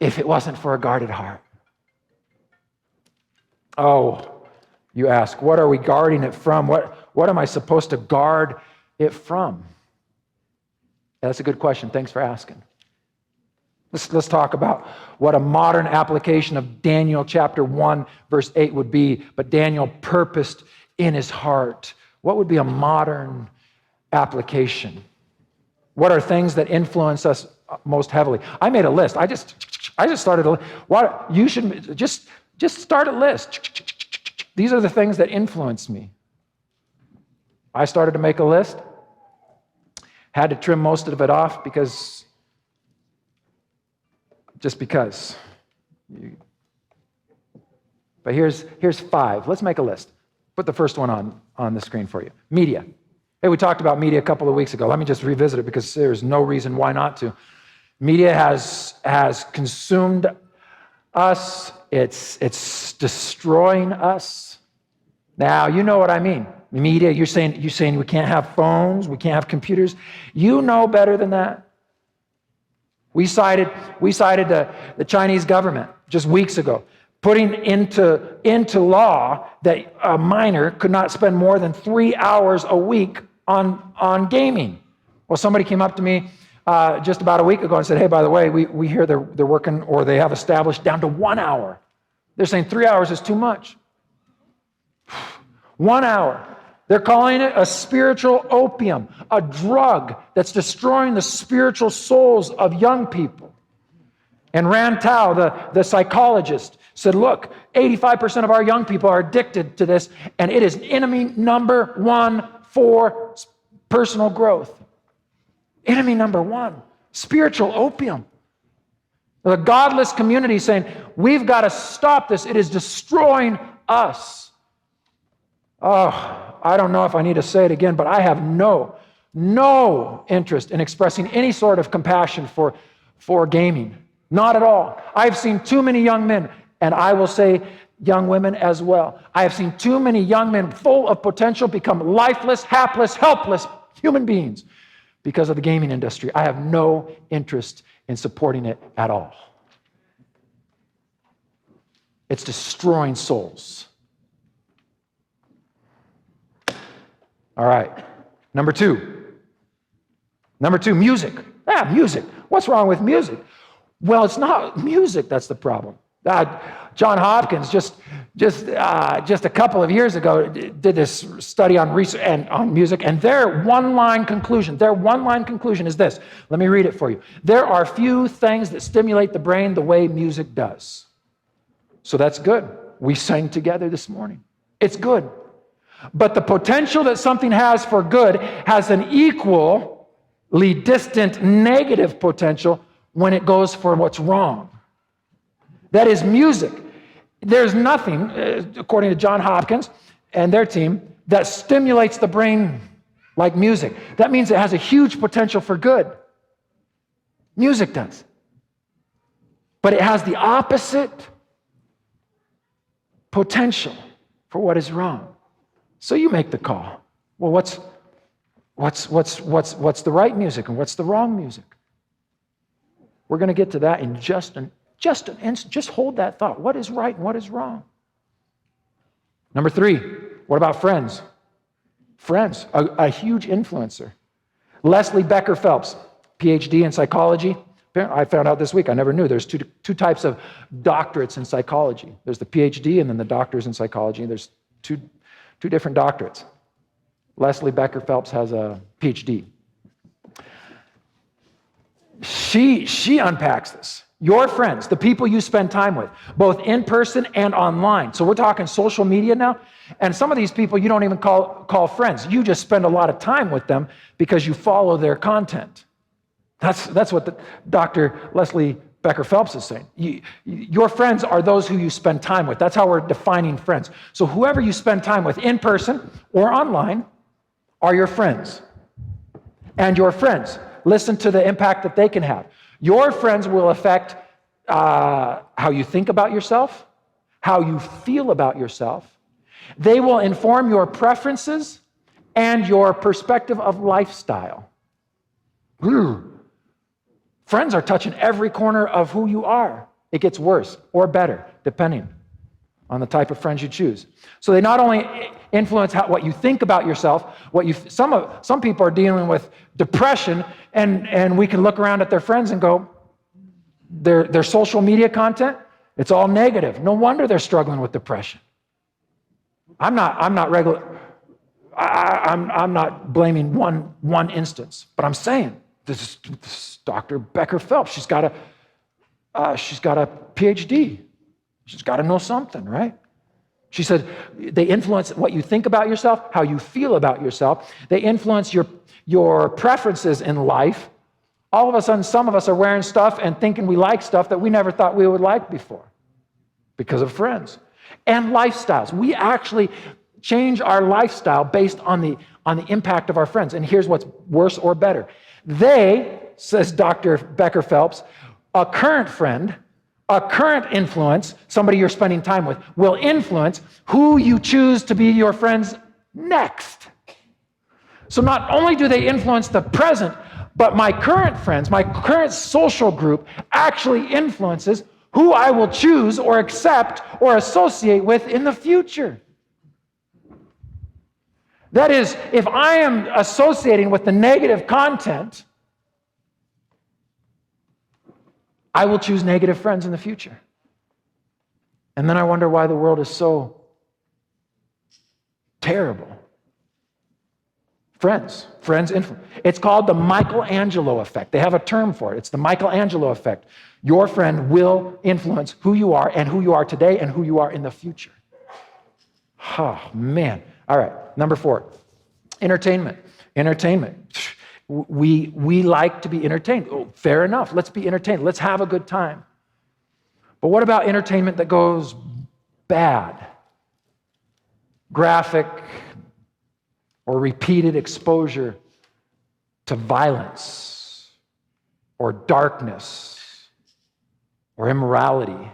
if it wasn't for a guarded heart. Oh, you ask, what are we guarding it from? What am I supposed to guard it from? That's a good question. Thanks for asking. Let's talk about what a modern application of Daniel chapter 1, verse 8 would be. But Daniel purposed in his heart. What would be a modern application? What are things that influence us most heavily? I made a list. I just started a list. What you should just start a list. These are the things that influence me. I started to make a list. Had to trim most of it off because. But here's 5. Let's make a list. Put the first one on the screen for you. Media. Hey, we talked about media a couple of weeks ago. Let me just revisit it because there's no reason why not to. Media has consumed us. It's destroying us. Now, you know what I mean. Media, you're saying we can't have phones, we can't have computers. You know better than that. We cited the Chinese government just weeks ago, putting into law that a minor could not spend more than 3 hours a week on gaming. Well, somebody came up to me just about a week ago and said, hey, by the way, we hear they're working, or they have established down to 1 hour. They're saying 3 hours is too much. 1 hour. They're calling it a spiritual opium, a drug that's destroying the spiritual souls of young people. And Rand Tao, the psychologist, said, look, 85% of our young people are addicted to this, and it is enemy number 1 for personal growth. Enemy number 1, spiritual opium. The godless community saying, we've got to stop this. It is destroying us. Oh, I don't know if I need to say it again, but I have no interest in expressing any sort of compassion for gaming. Not at all. I've seen too many young men, and I will say young women as well. I have seen too many young men full of potential become lifeless, hapless, helpless human beings because of the gaming industry. I have no interest in supporting it at all. It's destroying souls. All right. Number 2, music. Music. What's wrong with music? Well, it's not music that's the problem. John Hopkins just a couple of years ago did this study on research and on music, and their one-line conclusion is this. Let me read it for you. There are few things that stimulate the brain the way music does. So that's good. We sang together this morning. It's good. But the potential that something has for good has an equally distant negative potential when it goes for what's wrong. That is music. There's nothing, according to John Hopkins and their team, that stimulates the brain like music. That means it has a huge potential for good. Music does. But it has the opposite potential for what is wrong. So you make the call. Well, what's the right music and what's the wrong music? We're going to get to that in just an instant. Just hold that thought. What is right and what is wrong? Number 3, what about friends? Friends, a huge influencer. Leslie Becker Phelps, PhD in psychology. I found out this week, I never knew. There's two types of doctorates in psychology. There's the PhD and then the doctors in psychology. There's two different doctorates. Leslie Becker Phelps has a PhD. She unpacks this. Your friends, the people you spend time with, both in person and online. So we're talking social media now. And some of these people you don't even call friends. You just spend a lot of time with them because you follow their content. That's what Dr. Leslie Becker Phelps is saying. Your friends are those who you spend time with. That's how we're defining friends. So whoever you spend time with in person or online are your friends. And your friends, listen to the impact that they can have. Your friends will affect how you think about yourself, how you feel about yourself. They will inform your preferences and your perspective of lifestyle. Friends are touching every corner of who you are. It gets worse or better, depending on the type of friends you choose. So they not only influence what you think about yourself, some people are dealing with depression, and we can look around at their friends and go, their social media content, it's all negative. No wonder they're struggling with depression. I'm not blaming one instance, but I'm saying this is Dr. Becker Phelps. She's got a PhD. She's got to know something, right? She said they influence what you think about yourself, how you feel about yourself. They influence your preferences in life. All of a sudden, some of us are wearing stuff and thinking we like stuff that we never thought we would like before because of friends. And lifestyles. We actually change our lifestyle based on the impact of our friends. And here's what's worse or better. They, says Dr. Becker Phelps, a current friend, a current influence, somebody you're spending time with, will influence who you choose to be your friends next. So not only do they influence the present, but my current friends, my current social group actually influences who I will choose or accept or associate with in the future. That is, if I am associating with the negative content, I will choose negative friends in the future. And then I wonder why the world is so terrible. Friends influence. It's called the Michelangelo effect. They have a term for it. It's the Michelangelo effect. Your friend will influence who you are and who you are today and who you are in the future. Oh, man. All right, number 4, entertainment. We like to be entertained. Oh, fair enough. Let's be entertained. Let's have a good time. But what about entertainment that goes bad? Graphic or repeated exposure to violence or darkness or immorality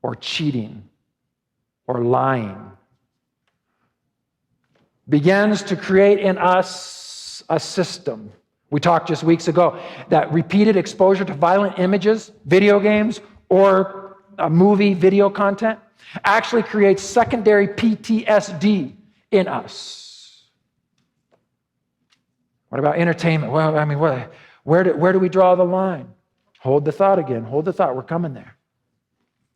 or cheating or lying begins to create in us a system. We talked just weeks ago that repeated exposure to violent images, video games, or movie video content actually creates secondary PTSD in us. What about entertainment? Well, I mean, where do we draw the line? Hold the thought again. Hold the thought. We're coming there.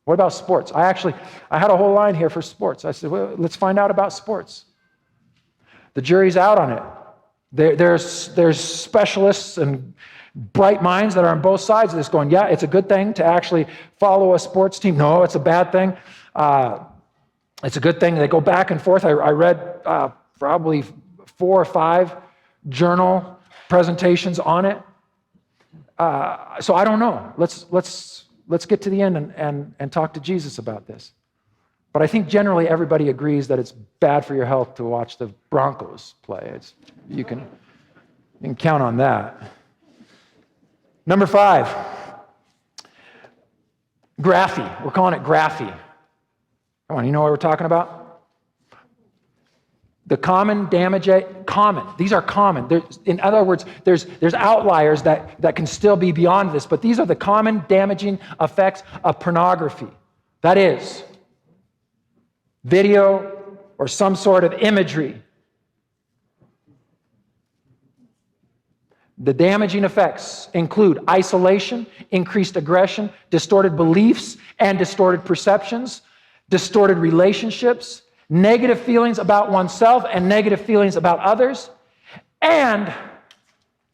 What about sports? I had a whole line here for sports. I said, well, let's find out about sports. The jury's out on it. There's specialists and bright minds that are on both sides of this going, yeah, it's a good thing to actually follow a sports team. No, it's a bad thing. It's a good thing. They go back and forth. I read probably 4 or 5 journal presentations on it. So I don't know. Let's get to the end and talk to Jesus about this. But I think generally everybody agrees that it's bad for your health to watch the Broncos play. You can count on that. Number 5, graphy. We're calling it graphy. Come on, you know what we're talking about? The common damage, these are common. In other words, there's outliers that can still be beyond this, but these are the common damaging effects of pornography. That is, video or some sort of imagery. The damaging effects include isolation, increased aggression, distorted beliefs and distorted perceptions, distorted relationships, negative feelings about oneself and negative feelings about others. And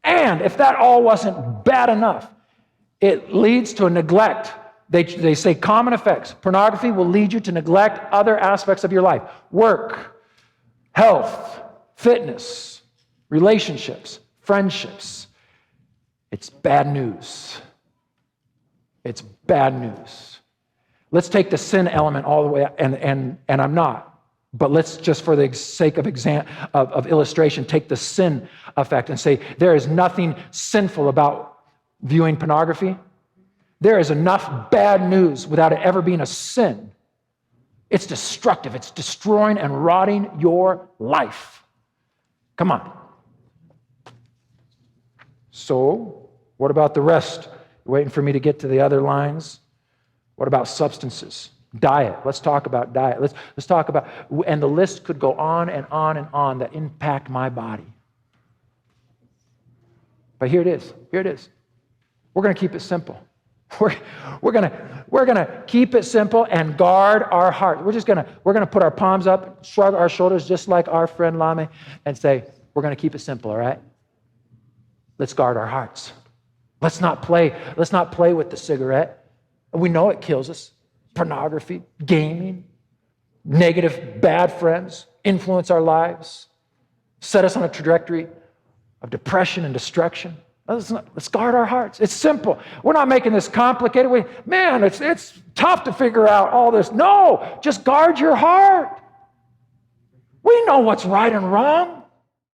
if that all wasn't bad enough, it leads to a neglect. They say common effects. Pornography will lead you to neglect other aspects of your life. Work, health, fitness, relationships, friendships. It's bad news. It's bad news. Let's take the sin element all the way up, and I'm not, but let's just for the sake of illustration, take the sin effect and say there is nothing sinful about viewing pornography. There is enough bad news without it ever being a sin. It's destructive. It's destroying and rotting your life. Come on. So, what about the rest? You're waiting for me to get to the other lines? What about substances? Diet. Let's talk about diet. Let's talk about, and the list could go on and on and on that impact my body. But here it is. Here it is. We're going to keep it simple. We're going to keep it simple and guard our heart. We're going to put our palms up, shrug our shoulders just like our friend Lame, and say, we're going to keep it simple, all right? Let's guard our hearts. Let's not play with the cigarette. We know it kills us. Pornography, gaming, negative, bad friends influence our lives, set us on a trajectory of depression and destruction. Let's guard our hearts. It's simple. We're not making this complicated. It's tough to figure out all this. No, just guard your heart. We know what's right and wrong.